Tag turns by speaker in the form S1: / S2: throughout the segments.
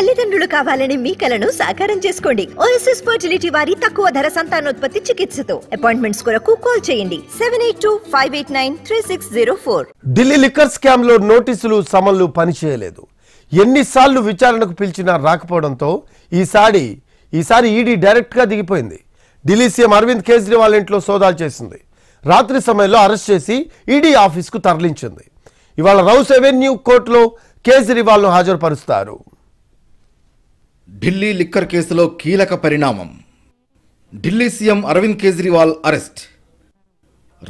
S1: తల్లిదండ్రులు కావాలని మీ కలను సాకారం చేసుకోండి. ఓఎస్ఎస్ ఫర్టిలిటీ వారి తక్కువ ధర సంతానోత్పత్తి చికిత్సతో అపాయింట్మెంట్స్ కొరకు కాల్ చేయండి 7825893604.
S2: ఢిల్లీ లిక్కర్ స్కామ్ లో నోటీసులు సమన్లు పనిచేయలేదు. ఎన్నిసార్లు విచారణకు పిలిచినా రాకపోవడంతో ఈసారి ఈడీ డైరెక్ట్ గా దిగిపోయింది. ఢిల్లీ సీఎం అరవింద్ కేజ్రీవాల్ ఇంట్లో సోదాలు చేసింది. రాత్రి సమయంలో అరెస్ట్ చేసి ఈడీ ఆఫీస్కు తరలించింది. ఇవాళ రౌస్ ఎవెన్యూ కోర్టులో కేజ్రీవాల్ను హాజరుపరుస్తారు.
S3: ఢిల్లీ లిక్కర్ కేసులో కీలక పరిణామం. Delhi CM Arvind Kejriwal arrest.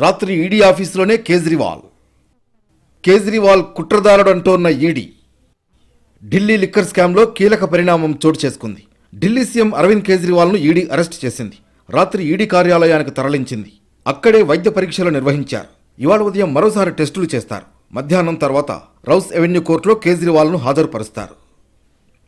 S3: రాత్రి ఈడీ ఆఫీసులోనే కేజ్రీవాల్ కుట్రదారుడు అంటోన్న ఈడీ. ఢిల్లీ లిక్కర్ స్కామ్లో కీలక పరిణామం చోటు చేసుకుంది. ఢిల్లీ సీఎం అరవింద్ కేజ్రీవాల్ను ఈడీ అరెస్ట్ చేసింది. రాత్రి ఈడీ కార్యాలయానికి తరలించింది. అక్కడే వైద్య పరీక్షలు నిర్వహించారు. ఇవాళ ఉదయం మరోసారి టెస్టులు చేస్తారు. మధ్యాహ్నం తర్వాత రౌస్ ఎవెన్యూ కోర్టులో కేజ్రీవాల్ను హాజరుపరుస్తారు.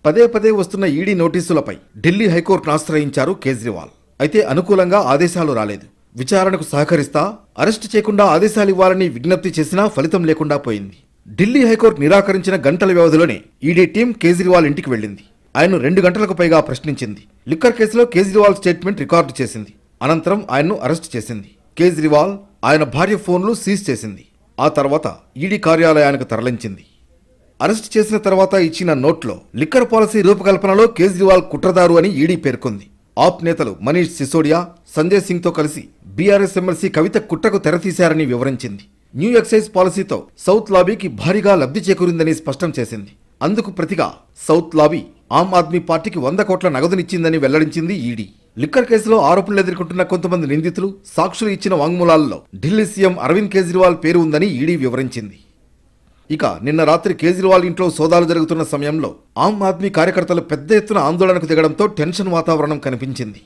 S3: పదే పదే వస్తున్న ఈడీ నోటీసులపై ఢిల్లీ హైకోర్టును ఆశ్రయించారు కేజ్రీవాల్. అయితే అనుకూలంగా ఆదేశాలు రాలేదు. విచారణకు సహకరిస్తా అరెస్టు చేయకుండా ఆదేశాలు ఇవ్వాలని విజ్ఞప్తి చేసినా ఫలితం లేకుండా పోయింది. ఢిల్లీ హైకోర్టు నిరాకరించిన గంటల వ్యవధిలోనే ఈడీ టీం కేజ్రీవాల్ ఇంటికి వెళ్ళింది. ఆయన్ను 2 గంటలకు పైగా ప్రశ్నించింది. లిక్కర్ కేసులో కేజ్రీవాల్ స్టేట్మెంట్ రికార్డు చేసింది. అనంతరం ఆయన్ను అరెస్ట్ చేసింది. కేజ్రీవాల్, ఆయన భార్య ఫోన్లు సీజ్ చేసింది. ఆ తర్వాత ఈడీ కార్యాలయానికి తరలించింది. అరెస్ట్ చేసిన తర్వాత ఇచ్చిన నోట్లో లిక్కర్ పాలసీ రూపకల్పనలో కేజ్రీవాల్ కుట్రదారు అని ఈడీ పేర్కొంది. ఆప్ నేతలు మనీష్ సిసోడియా, సంజయ్ సింగ్తో కలిసి బీఆర్ఎస్ ఎమ్మెల్సీ కవిత కుట్రకు తెరతీశారని వివరించింది. న్యూ ఎక్సైజ్ పాలసీతో సౌత్ లాబీకి భారీగా లబ్ధి చేకూరిందని స్పష్టం చేసింది. అందుకు ప్రతిగా సౌత్ లాబీ ఆమ్ ఆద్మీ పార్టీకి 100 కోట్ల నగదునిచ్చిందని వెల్లడించింది ఈడీ. లిక్కర్ కేసులో ఆరోపణలు ఎదుర్కొంటున్న కొంతమంది నిందితులు, సాక్షులు ఇచ్చిన వాంగ్మూలాల్లో ఢిల్లీ సీఎం అరవింద్ కేజ్రీవాల్ పేరు ఉందని ఈడీ వివరించింది. ఇక నిన్న రాత్రి కేజ్రీవాల్ ఇంట్లో సోదాలు జరుగుతున్న సమయంలో ఆమ్ ఆద్మీ కార్యకర్తలు పెద్ద ఎత్తున ఆందోళనకు దిగడంతో టెన్షన్ వాతావరణం కనిపించింది.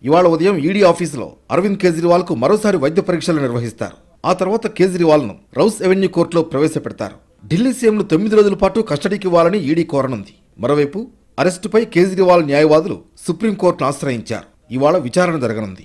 S3: ఇవాళ ఉదయం ఈడీ ఆఫీసులో అరవింద్ కేజ్రీవాల్కు మరోసారి వైద్య పరీక్షలు నిర్వహిస్తారు. ఆ తర్వాత కేజ్రీవాల్ను రౌస్ ఎవెన్యూ కోర్టులో ప్రవేశపెడతారు. ఢిల్లీ సీఎంను 9 రోజుల పాటు కస్టడీకి ఇవ్వాలని ఈడీ కోరనుంది. మరోవైపు అరెస్టుపై కేజ్రీవాల్ న్యాయవాదులు సుప్రీంకోర్టును ఆశ్రయించారు. ఇవాళ విచారణ జరగనుంది.